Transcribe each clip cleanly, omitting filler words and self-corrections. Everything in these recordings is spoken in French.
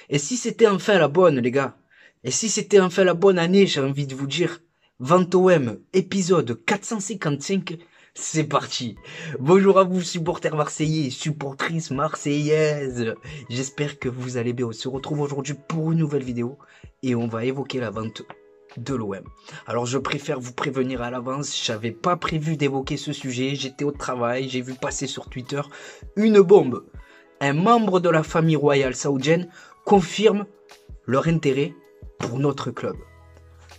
Et si c'était enfin la bonne, les gars? Et si c'était enfin la bonne année, j'ai envie de vous dire, Vente OM, épisode 455, c'est parti. Bonjour à vous, supporters marseillais, supportrices marseillaises. J'espère que vous allez bien. On se retrouve aujourd'hui pour une nouvelle vidéo et on va évoquer la vente de l'OM. Alors je préfère vous prévenir à l'avance, j'avais pas prévu d'évoquer ce sujet, j'étais au travail, j'ai vu passer sur Twitter une bombe. Un membre de la famille royale saoudienne confirme leur intérêt pour notre club.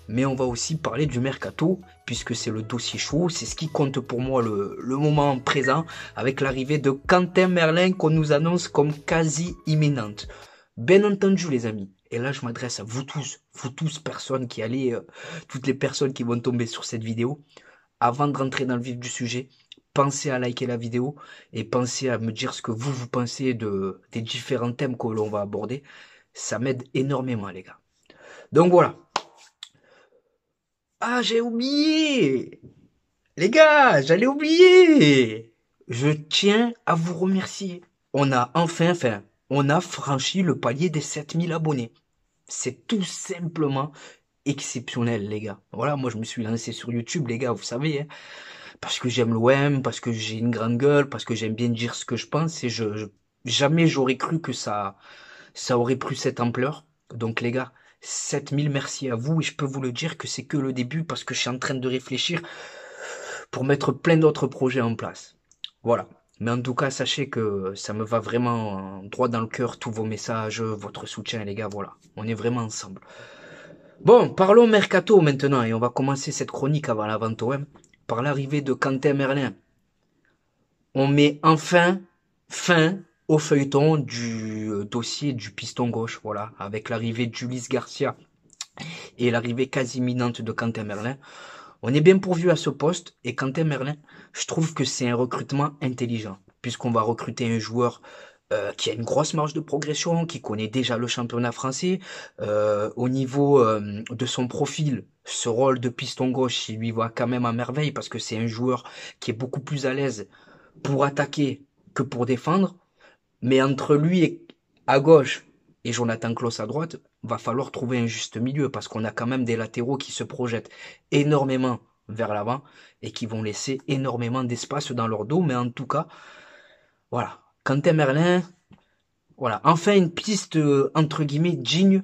Mais on va aussi parler du mercato, puisque c'est le dossier chaud, c'est ce qui compte pour moi le moment présent, avec l'arrivée de Quentin Merlin qu'on nous annonce comme quasi imminente. Bien entendu les amis, et là je m'adresse à vous tous personnes qui allez, toutes les personnes qui vont tomber sur cette vidéo, avant de rentrer dans le vif du sujet, pensez à liker la vidéo et pensez à me dire ce que vous pensez des différents thèmes que l'on va aborder. Ça m'aide énormément les gars. Donc voilà. Ah, j'ai oublié! Les gars, j'allais oublier! Je tiens à vous remercier. On a on a franchi le palier des 7000 abonnés. C'est tout simplement exceptionnel, les gars. Voilà, moi je me suis lancé sur YouTube, les gars, vous savez, hein, parce que j'aime l'OM, parce que j'ai une grande gueule, parce que j'aime bien dire ce que je pense, et jamais j'aurais cru que ça aurait pris cette ampleur. Donc les gars, 7000 merci à vous, et je peux vous le dire que c'est que le début, parce que je suis en train de réfléchir pour mettre plein d'autres projets en place. Voilà. Mais en tout cas, sachez que ça me va vraiment droit dans le cœur, tous vos messages, votre soutien, les gars, voilà. On est vraiment ensemble. Bon, parlons mercato maintenant, et on va commencer cette chronique avant la vente OM, par l'arrivée de Quentin Merlin. On met enfin fin au feuilleton du dossier du piston gauche, voilà, avec l'arrivée d'Ulysse Garcia et l'arrivée quasi imminente de Quentin Merlin. On est bien pourvu à ce poste, et Quentin Merlin, je trouve que c'est un recrutement intelligent, puisqu'on va recruter un joueur qui a une grosse marge de progression, qui connaît déjà le championnat français. Au niveau de son profil, ce rôle de piston gauche, il lui va quand même à merveille, parce que c'est un joueur qui est beaucoup plus à l'aise pour attaquer que pour défendre. Mais entre lui et à gauche et Jonathan Klaus à droite, va falloir trouver un juste milieu, parce qu'on a quand même des latéraux qui se projettent énormément vers l'avant et qui vont laisser énormément d'espace dans leur dos. Mais en tout cas, voilà, Quentin Merlin, voilà, enfin une piste entre guillemets digne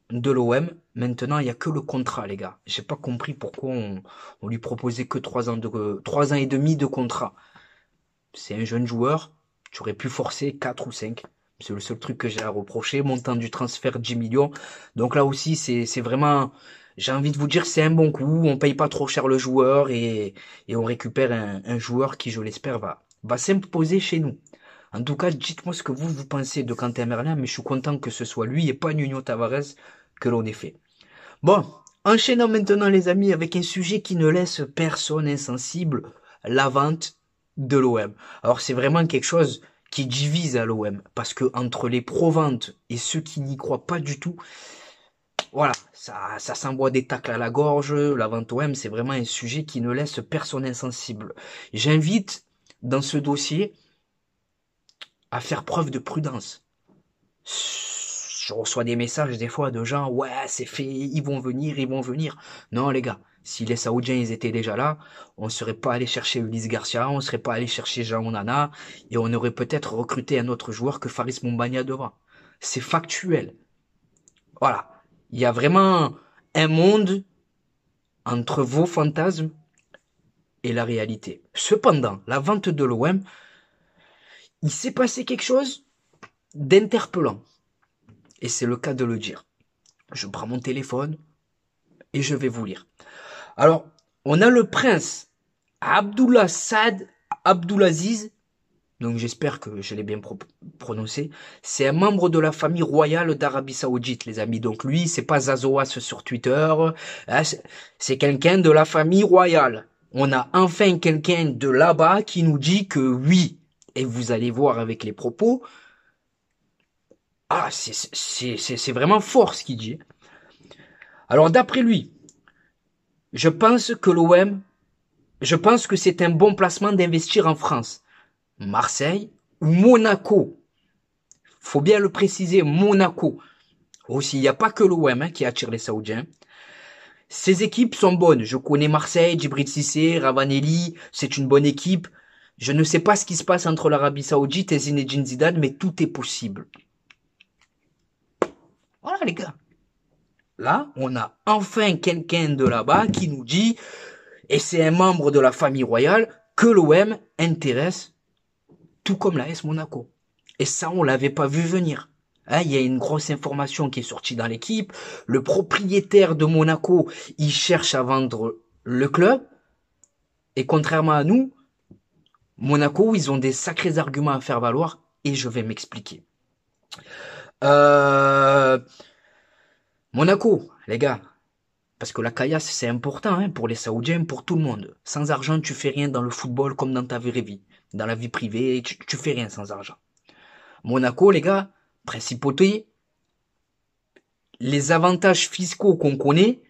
de l'OM. Maintenant, il n'y a que le contrat, les gars. J'ai pas compris pourquoi on lui proposait que 3 ans et demi de contrat. C'est un jeune joueur, tu aurais pu forcer 4 ou 5. C'est le seul truc que j'ai à reprocher. Montant du transfert 10 millions. Donc là aussi, c'est vraiment, j'ai envie de vous dire, c'est un bon coup. On paye pas trop cher le joueur, et on récupère un joueur qui, je l'espère, va s'imposer chez nous. En tout cas, dites-moi ce que vous pensez de Quentin Merlin, mais je suis content que ce soit lui et pas Nuno Tavares que l'on ait fait. Bon, enchaînons maintenant les amis avec un sujet qui ne laisse personne insensible, la vente de l'OM. Alors c'est vraiment quelque chose qui divise à l'OM, parce que entre les pro-ventes et ceux qui n'y croient pas du tout, voilà, ça s'envoie des tacles à la gorge. La vente OM, c'est vraiment un sujet qui ne laisse personne insensible. J'invite dans ce dossier à faire preuve de prudence. Je reçois des messages des fois de gens, ouais, c'est fait, ils vont venir, ils vont venir. Non, les gars, si les Saoudiens, ils étaient déjà là, on serait pas allé chercher Ulysse Garcia, on serait pas allé chercher Jean Onana, et on aurait peut-être recruté un autre joueur que Faris Moumbagna devant. C'est factuel. Voilà. Il y a vraiment un monde entre vos fantasmes et la réalité. Cependant, la vente de l'OM, il s'est passé quelque chose d'interpellant. Et c'est le cas de le dire. Je prends mon téléphone et je vais vous lire. Alors, on a le prince Abdullah Saad Abdulaziz, donc j'espère que je l'ai bien prononcé. C'est un membre de la famille royale d'Arabie Saoudite, les amis. Donc lui, c'est pas Zazoas sur Twitter, c'est quelqu'un de la famille royale. On a enfin quelqu'un de là-bas qui nous dit que oui. Et vous allez voir avec les propos, c'est vraiment fort ce qu'il dit. Alors d'après lui, je pense que c'est un bon placement d'investir en France, Marseille ou Monaco. Faut bien le préciser, Monaco. Aussi, il n'y a pas que l'OM qui attire les Saoudiens. Ces équipes sont bonnes. Je connais Marseille, Djibril Cissé, Ravanelli, c'est une bonne équipe. Je ne sais pas ce qui se passe entre l'Arabie Saoudite et Zinedine Zidane, mais tout est possible. Voilà les gars. Là, on a enfin quelqu'un de là-bas qui nous dit, et c'est un membre de la famille royale, que l'OM intéresse tout comme l'AS Monaco. Et ça, on l'avait pas vu venir. Hein, il y a une grosse information qui est sortie dans l'équipe. Le propriétaire de Monaco, il cherche à vendre le club. Et contrairement à nous, Monaco, ils ont des sacrés arguments à faire valoir. Et je vais m'expliquer. Monaco, les gars. Parce que la caillasse, c'est important hein, pour les Saoudiens, pour tout le monde. Sans argent, tu fais rien dans le football comme dans ta vraie vie. Dans la vie privée, tu fais rien sans argent. Monaco, les gars, principauté, les avantages fiscaux qu'on connaît,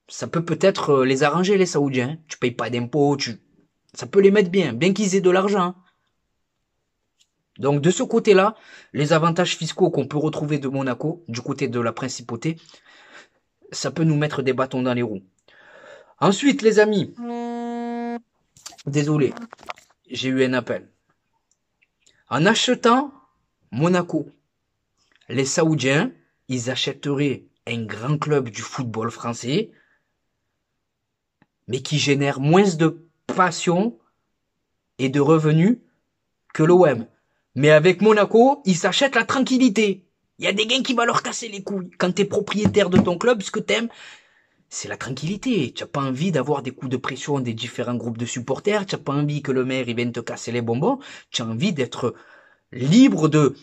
ça peut peut-être les arranger, les Saoudiens. Tu payes pas d'impôts, ça peut les mettre bien qu'ils aient de l'argent. Donc de ce côté-là, les avantages fiscaux qu'on peut retrouver de Monaco, du côté de la principauté, ça peut nous mettre des bâtons dans les roues. Ensuite, les amis, désolé, j'ai eu un appel. En achetant Monaco, les Saoudiens, ils achèteraient un grand club du football français, mais qui génère moins de passion et de revenus que l'OM. Mais avec Monaco, ils s'achètent la tranquillité. Il y a des gains qui vont leur casser les couilles. Quand t'es propriétaire de ton club, ce que t'aimes, c'est la tranquillité. Tu n'as pas envie d'avoir des coups de pression des différents groupes de supporters. Tu n'as pas envie que le maire il vienne te casser les bonbons. Tu as envie d'être libre de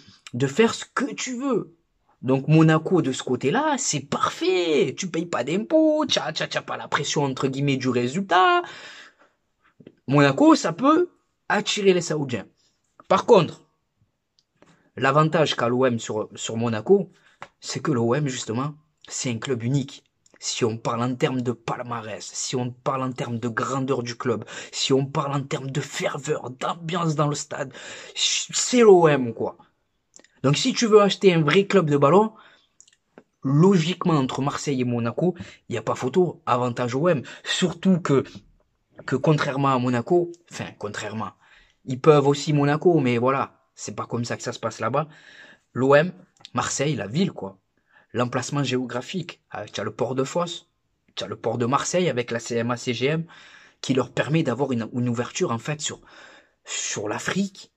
faire ce que tu veux. Donc Monaco de ce côté-là, c'est parfait. Tu payes pas d'impôts, tu n'as pas la pression entre guillemets du résultat. Monaco, ça peut attirer les Saoudiens. Par contre, l'avantage qu'a l'OM sur Monaco, c'est que l'OM, justement, c'est un club unique. Si on parle en termes de palmarès, si on parle en termes de grandeur du club, si on parle en termes de ferveur, d'ambiance dans le stade, c'est l'OM, quoi. Donc si tu veux acheter un vrai club de ballon, logiquement, entre Marseille et Monaco, il n'y a pas photo, avantage OM. Surtout que contrairement à Monaco, contrairement, ils peuvent aussi Monaco, mais voilà, c'est pas comme ça que ça se passe là-bas. L'OM, Marseille, la ville, quoi. L'emplacement géographique. Tu as le port de Fos, tu as le port de Marseille avec la CMA-CGM qui leur permet d'avoir une ouverture en fait sur l'Afrique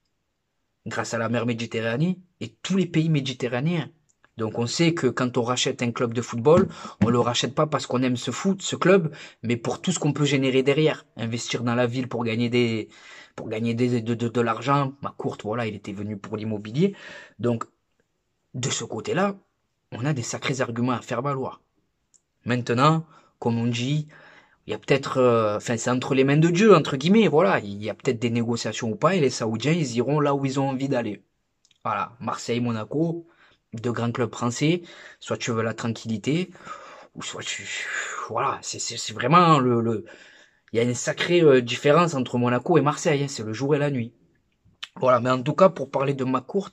grâce à la mer Méditerranée et tous les pays méditerranéens. Donc on sait que quand on rachète un club de football, on le rachète pas parce qu'on aime ce club, mais pour tout ce qu'on peut générer derrière. Investir dans la ville pour gagner de l'argent. McCourt, voilà, il était venu pour l'immobilier. Donc, de ce côté-là, on a des sacrés arguments à faire valoir. Maintenant, comme on dit, il y a peut-être, c'est entre les mains de Dieu, entre guillemets, voilà, il y a peut-être des négociations ou pas, et les Saoudiens, ils iront là où ils ont envie d'aller. Voilà, Marseille, Monaco, deux grands clubs français, soit tu veux la tranquillité, ou soit voilà, c'est vraiment il y a une sacrée différence entre Monaco et Marseille, hein, c'est le jour et la nuit. Voilà, mais en tout cas, pour parler de McCourt,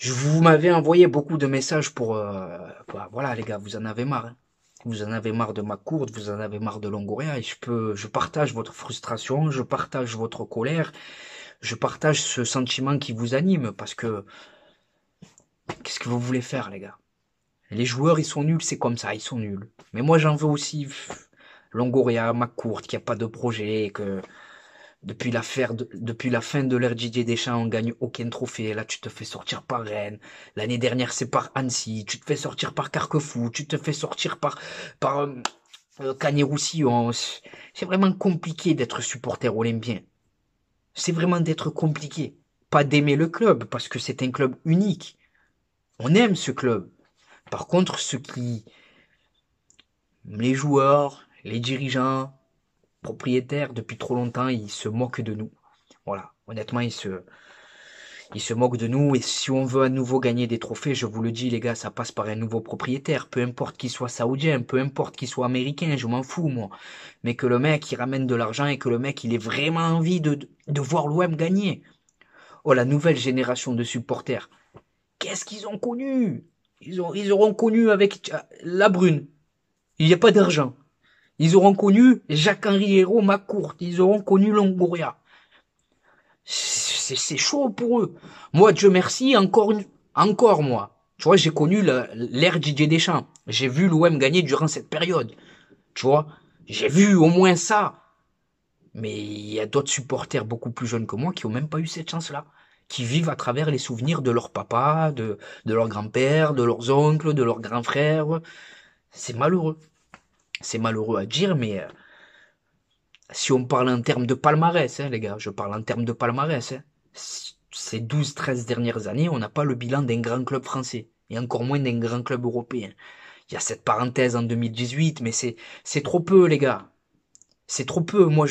vous m'avez envoyé beaucoup de messages pour, voilà les gars, vous en avez marre, hein. Vous en avez marre de McCourt, vous en avez marre de Longoria, et je partage votre frustration, je partage votre colère, je partage ce sentiment qui vous anime, parce que, qu'est-ce que vous voulez faire, les gars? Les joueurs, ils sont nuls, c'est comme ça, ils sont nuls. Mais moi, j'en veux aussi Longoria, McCourt, qu'il n'y a pas de projet, que depuis la fin de l'ère Didier Deschamps, on gagne aucun trophée. Là, tu te fais sortir par Rennes. L'année dernière, c'est par Annecy. Tu te fais sortir par Carquefou. Tu te fais sortir par Canet-Roussillon. C'est vraiment compliqué d'être supporter olympien. C'est vraiment d'être compliqué. Pas d'aimer le club, parce que c'est un club unique. On aime ce club. Par contre, les joueurs, les dirigeants, propriétaires, depuis trop longtemps, ils se moquent de nous. Voilà. Honnêtement, ils se moquent de nous. Et si on veut à nouveau gagner des trophées, je vous le dis, les gars, ça passe par un nouveau propriétaire. Peu importe qu'il soit saoudien, peu importe qu'il soit américain, je m'en fous, moi. Mais que le mec, il ramène de l'argent et que le mec, il ait vraiment envie de voir l'OM gagner. Oh, la nouvelle génération de supporters. Qu'est-ce qu'ils ont connu? Ils auront connu avec la Brune. Il n'y a pas d'argent. Ils auront connu Jacques-Henri Hérault, McCourt. Ils auront connu Longoria. C'est chaud pour eux. Moi, Dieu merci, encore moi. Tu vois, j'ai connu l'ère Didier Deschamps. J'ai vu l'OM gagner durant cette période. Tu vois, j'ai vu au moins ça. Mais il y a d'autres supporters beaucoup plus jeunes que moi qui ont même pas eu cette chance-là. Qui vivent à travers les souvenirs de leur papa, de leur grand-père, de leurs oncles, de leurs grands frères. C'est malheureux. C'est malheureux à dire, mais si on parle en termes de palmarès, hein, les gars, je parle en termes de palmarès. Hein. Ces 12-13 dernières années, on n'a pas le bilan d'un grand club français, et encore moins d'un grand club européen. Il y a cette parenthèse en 2018, mais c'est trop peu, les gars. C'est trop peu. Moi,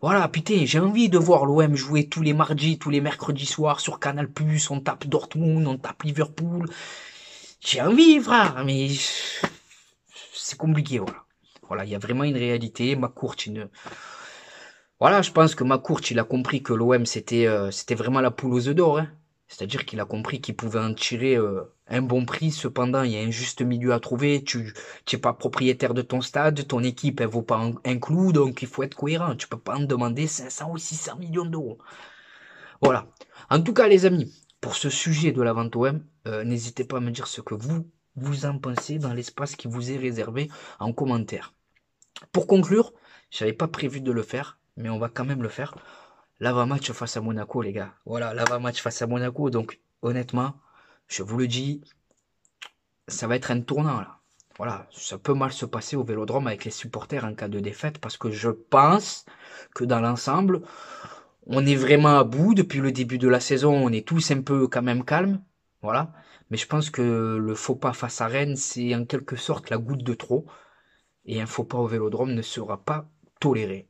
voilà, putain, j'ai envie de voir l'OM jouer tous les mardis, tous les mercredis soirs sur Canal+, on tape Dortmund, on tape Liverpool. J'ai envie, frère, mais c'est compliqué, voilà. Voilà, il y a vraiment une réalité. McCourt, voilà, je pense que McCourt, il a compris que l'OM, c'était vraiment la poule aux œufs d'or. Hein. C'est-à-dire qu'il a compris qu'il pouvait en tirer un bon prix. Cependant, il y a un juste milieu à trouver. Tu n'es pas propriétaire de ton stade. Ton équipe, elle vaut pas un clou. Donc, il faut être cohérent. Tu peux pas en demander 500 ou 600 millions d'euros. Voilà. En tout cas, les amis, pour ce sujet de la vente OM, n'hésitez pas à me dire ce que vous en pensez dans l'espace qui vous est réservé en commentaire. Pour conclure, j'avais pas prévu de le faire, mais on va quand même le faire. L'avant-match face à Monaco, les gars. Voilà, l'avant-match face à Monaco. Donc, honnêtement, je vous le dis, ça va être un tournant, là. Voilà, ça peut mal se passer au Vélodrome avec les supporters en cas de défaite, parce que je pense que dans l'ensemble, on est vraiment à bout. Depuis le début de la saison, on est tous un peu quand même calmes. Voilà. Mais je pense que le faux pas face à Rennes, c'est en quelque sorte la goutte de trop. Et un faux pas au Vélodrome ne sera pas toléré.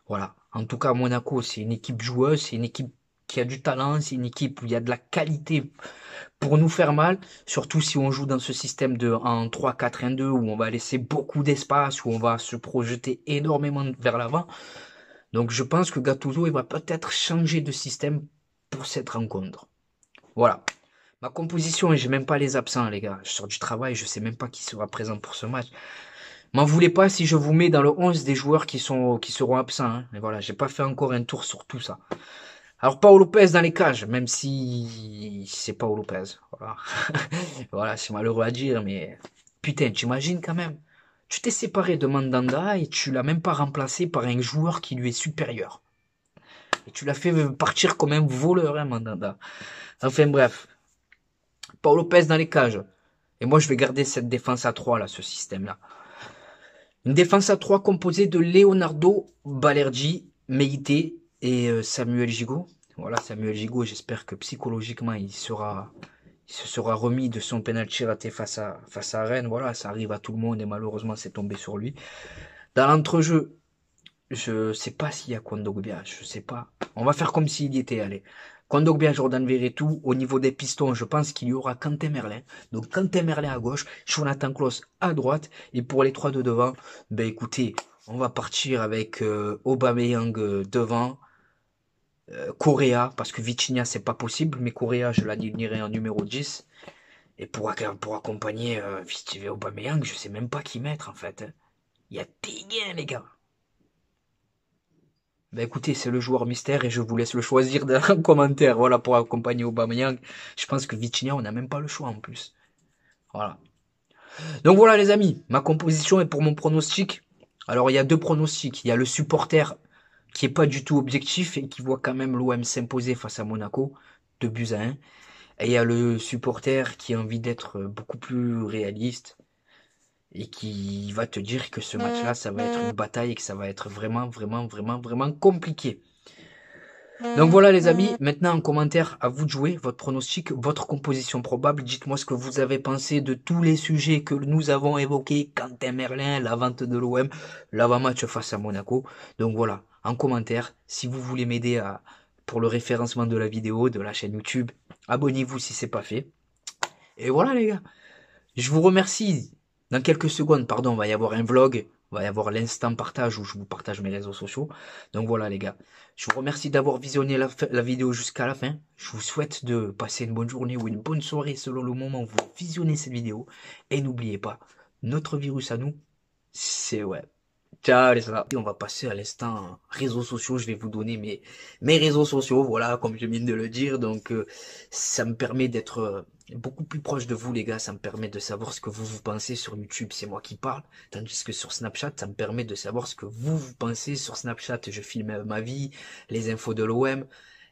Voilà. En tout cas, Monaco, c'est une équipe joueuse, c'est une équipe qui a du talent, c'est une équipe où il y a de la qualité pour nous faire mal, surtout si on joue dans ce système de 1 3-4-1-2 où on va laisser beaucoup d'espace, où on va se projeter énormément vers l'avant. Donc je pense que Gattuso, il va peut-être changer de système pour cette rencontre. Voilà. Ma composition, et j'ai même pas les absents, les gars. Je sors du travail, je sais même pas qui sera présent pour ce match. M'en voulez pas si je vous mets dans le 11 des joueurs qui seront absents. Hein. Mais voilà, j'ai pas fait encore un tour sur tout ça. Alors, Paolo Lopez dans les cages, même si c'est Paolo Lopez. Voilà, voilà, c'est malheureux à dire, mais putain, t'imagines quand même. Tu t'es séparé de Mandanda et tu l'as même pas remplacé par un joueur qui lui est supérieur. Et tu l'as fait partir comme un voleur, hein, Mandanda. Enfin bref, Paolo Lopez dans les cages. Et moi, je vais garder cette défense à 3, là, ce système-là. Une défense à 3 composée de Leonardo, Balerdi, Meïté et Samuel Gigot. Voilà, Samuel Gigot, j'espère que psychologiquement, il se sera remis de son penalty raté face à Rennes. Voilà, ça arrive à tout le monde et malheureusement, c'est tombé sur lui. Dans l'entrejeu, je sais pas s'il y a Kondogbia, je sais pas. On va faire comme s'il y était, allez. Kondogbia, Jordan Verretou, au niveau des pistons, je pense qu'il y aura Quentin Merlin. Donc Quentin Merlin à gauche, Jonathan Klaus à droite. Et pour les 3 de devant, ben écoutez, on va partir avec Aubameyang devant, Correa, parce que Vitinha c'est pas possible, mais Correa je l'alignerai en numéro 10. Et pour accompagner Aubameyang, je sais même pas qui mettre en fait. Il y a des gains les gars. Ben écoutez, c'est le joueur mystère et je vous laisse le choisir dans un commentaire. Voilà, pour accompagner Aubameyang. Je pense que Vitinha, on n'a même pas le choix en plus. Voilà. Donc voilà les amis, ma composition est pour mon pronostic. Alors il y a 2 pronostics. Il y a le supporter qui est pas du tout objectif et qui voit quand même l'OM s'imposer face à Monaco, 2-1. Et il y a le supporter qui a envie d'être beaucoup plus réaliste et qui va te dire que ce match-là, ça va être une bataille et que ça va être vraiment, vraiment, vraiment, vraiment compliqué. Donc voilà les amis, maintenant en commentaire, à vous de jouer votre pronostic, votre composition probable. Dites-moi ce que vous avez pensé de tous les sujets que nous avons évoqués. Quentin Merlin, la vente de l'OM, l'avant-match face à Monaco. Donc voilà, en commentaire, si vous voulez m'aider pour le référencement de la vidéo, de la chaîne YouTube, abonnez-vous si c'est pas fait. Et voilà les gars, je vous remercie. Dans quelques secondes, pardon, il va y avoir un vlog. va y avoir l'instant partage où je vous partage mes réseaux sociaux. Donc voilà les gars, je vous remercie d'avoir visionné la vidéo jusqu'à la fin. Je vous souhaite de passer une bonne journée ou une bonne soirée selon le moment où vous visionnez cette vidéo. Et n'oubliez pas, notre virus à nous, c'est web. Ciao les gars. Et on va passer à l'instant réseaux sociaux. Je vais vous donner mes réseaux sociaux, voilà, comme je viens de le dire. Donc ça me permet d'être beaucoup plus proche de vous les gars. Ça me permet de savoir ce que vous pensez sur YouTube. C'est moi qui parle. Tandis que sur Snapchat, ça me permet de savoir ce que vous pensez sur Snapchat. Je filme ma vie, les infos de l'OM.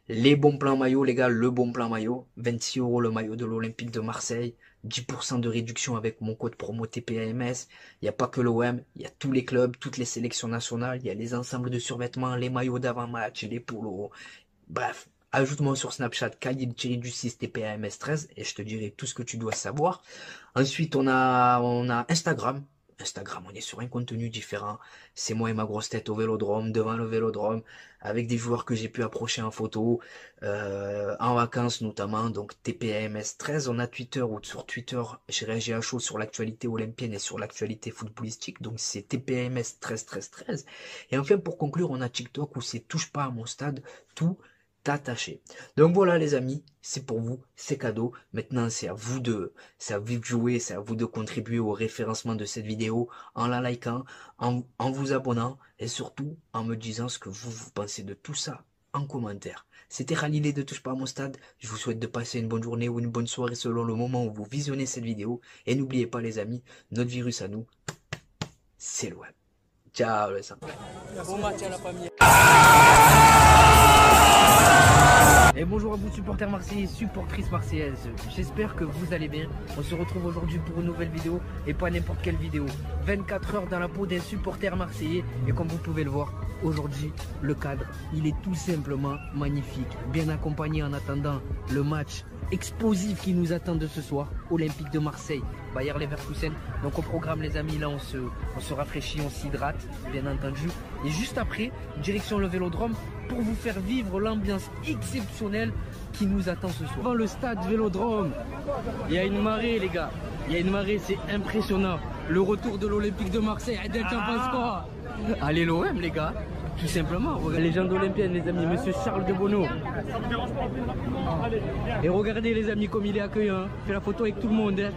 Les bons plans maillot, les gars, le bon plan maillot. 26 € le maillot de l'Olympique de Marseille. 10% de réduction avec mon code promo TPAMS. Il n'y a pas que l'OM, il y a tous les clubs, toutes les sélections nationales. Il y a les ensembles de survêtements, les maillots d'avant-match, les polos. Bref, ajoute-moi sur Snapchat Khalil-du6 TPAMS 13 et je te dirai tout ce que tu dois savoir. Ensuite, on a Instagram. Instagram, on est sur un contenu différent. C'est moi et ma grosse tête au vélodrome, devant le vélodrome, avec des joueurs que j'ai pu approcher en photo, en vacances notamment, donc TPAMS 13. On a Twitter, ou sur Twitter, j'ai réagi à chaud sur l'actualité olympienne et sur l'actualité footballistique, donc c'est TPAMS 13 13 13. Et enfin, pour conclure, on a TikTok où c'est touche pas à mon stade, tout attaché. Donc voilà les amis, c'est pour vous, c'est cadeau. Maintenant c'est à vous de jouer, c'est à vous de contribuer au référencement de cette vidéo en la likant, en vous abonnant et surtout en me disant ce que vous pensez de tout ça en commentaire. C'était Khalil de Touche pas à mon stade. Je vous souhaite de passer une bonne journée ou une bonne soirée selon le moment où vous visionnez cette vidéo. Et n'oubliez pas les amis, notre virus à nous, c'est le web. Ciao les amis. Bon match à la famille. Et bonjour à vous supporters marseillais, supportrices marseillaises, j'espère que vous allez bien. On se retrouve aujourd'hui pour une nouvelle vidéo et pas n'importe quelle vidéo. 24 heures dans la peau d'un supporter marseillais et comme vous pouvez le voir, aujourd'hui le cadre il est tout simplement magnifique. Bien accompagné en attendant le match explosif qui nous attend de ce soir, Olympique de Marseille, Bayer Leverkusen. Donc au programme les amis, là on se rafraîchit, on s'hydrate bien entendu. Et juste après, direction le Vélodrome pour vous faire vivre l'ambiance exceptionnelle qui nous attend ce soir. Dans le stade Vélodrome, il y a une marée les gars, il y a une marée, c'est impressionnant. Le retour de l'Olympique de Marseille, Adel, t'en penses quoi? Allez l'OM les gars, tout simplement. Regardez, légende olympienne les amis, monsieur Charles de Bonneau. Et regardez les amis comme il est accueillant, fait la photo avec tout le monde. Hein.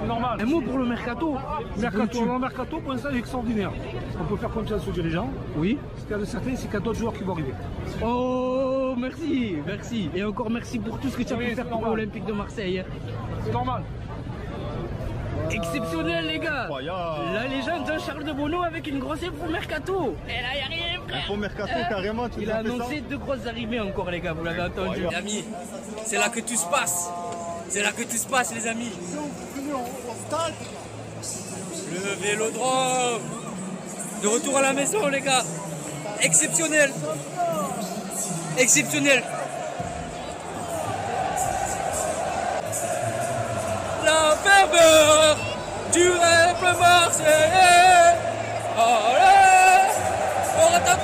Normal. Un mot pour le mercato. Le mercato pour l'instant est extraordinaire. On peut faire confiance aux dirigeants. Oui. Ce qu'il y a de certain, c'est qu'il y a d'autres joueurs qui vont arriver. Oh, merci, merci. Et encore merci pour tout ce que tu as pu faire pour l'Olympique de Marseille. C'est normal. Exceptionnel les gars. La légende de Charles de Bonneau avec une grosse info mercato. Et là, il n'y a rien frère. Info mercato carrément. Il a annoncé 2 grosses arrivées encore les gars, vous l'avez entendu. Les amis, c'est là que tout se passe. C'est là que tout se passe les amis. Le Vélodrome. De retour à la maison les gars. Exceptionnel. Exceptionnel. La ferveur du peuple marseillais. Allez, on attaque.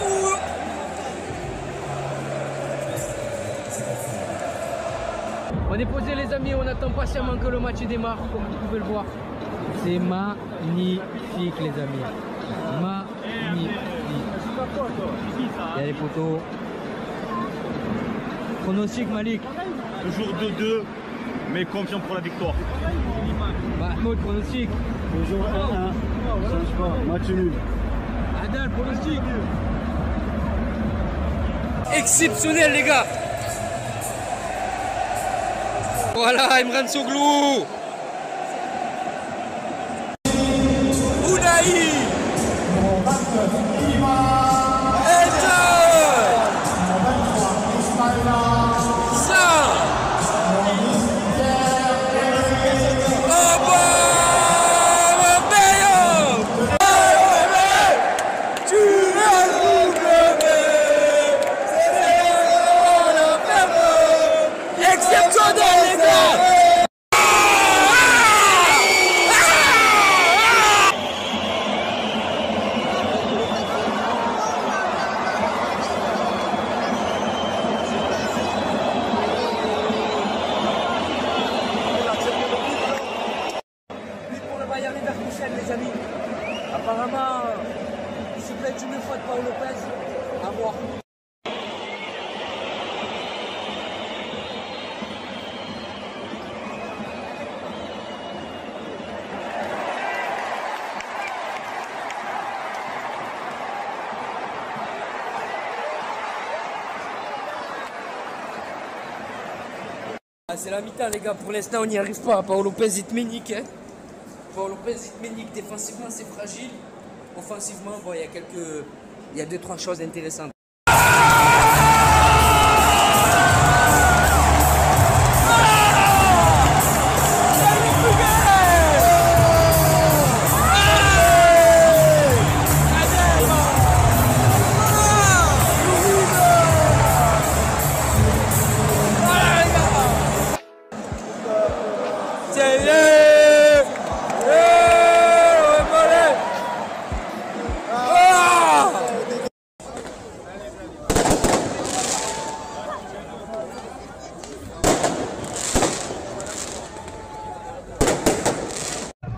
On est posé les amis, on attend patiemment que le match démarre, comme vous pouvez le voir. C'est magnifique les amis. Magnifique. Il y a les poteaux. Pronostic Malik. Toujours 2-2, mais confiant pour la victoire. Mahmoud, pronostic. Toujours 1-1. Change pas, match nul. Adel, pronostic. Exceptionnel les gars. Voilà, Imran Soglou. Ounaï. revoir. Ah, c'est la mi-temps les gars, pour l'instant on n'y arrive pas. Paolo Lopez il te ménique, hein. Paolo Lopez il te ménique, défensivement c'est fragile. Offensivement, bon, il y a 2-3 choses intéressantes.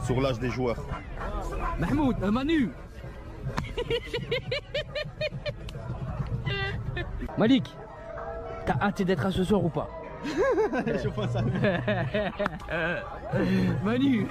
Sur l'âge des joueurs. Mahmoud, Manu. Malik, t'as hâte d'être à ce soir ou pas? Je pense à Manu.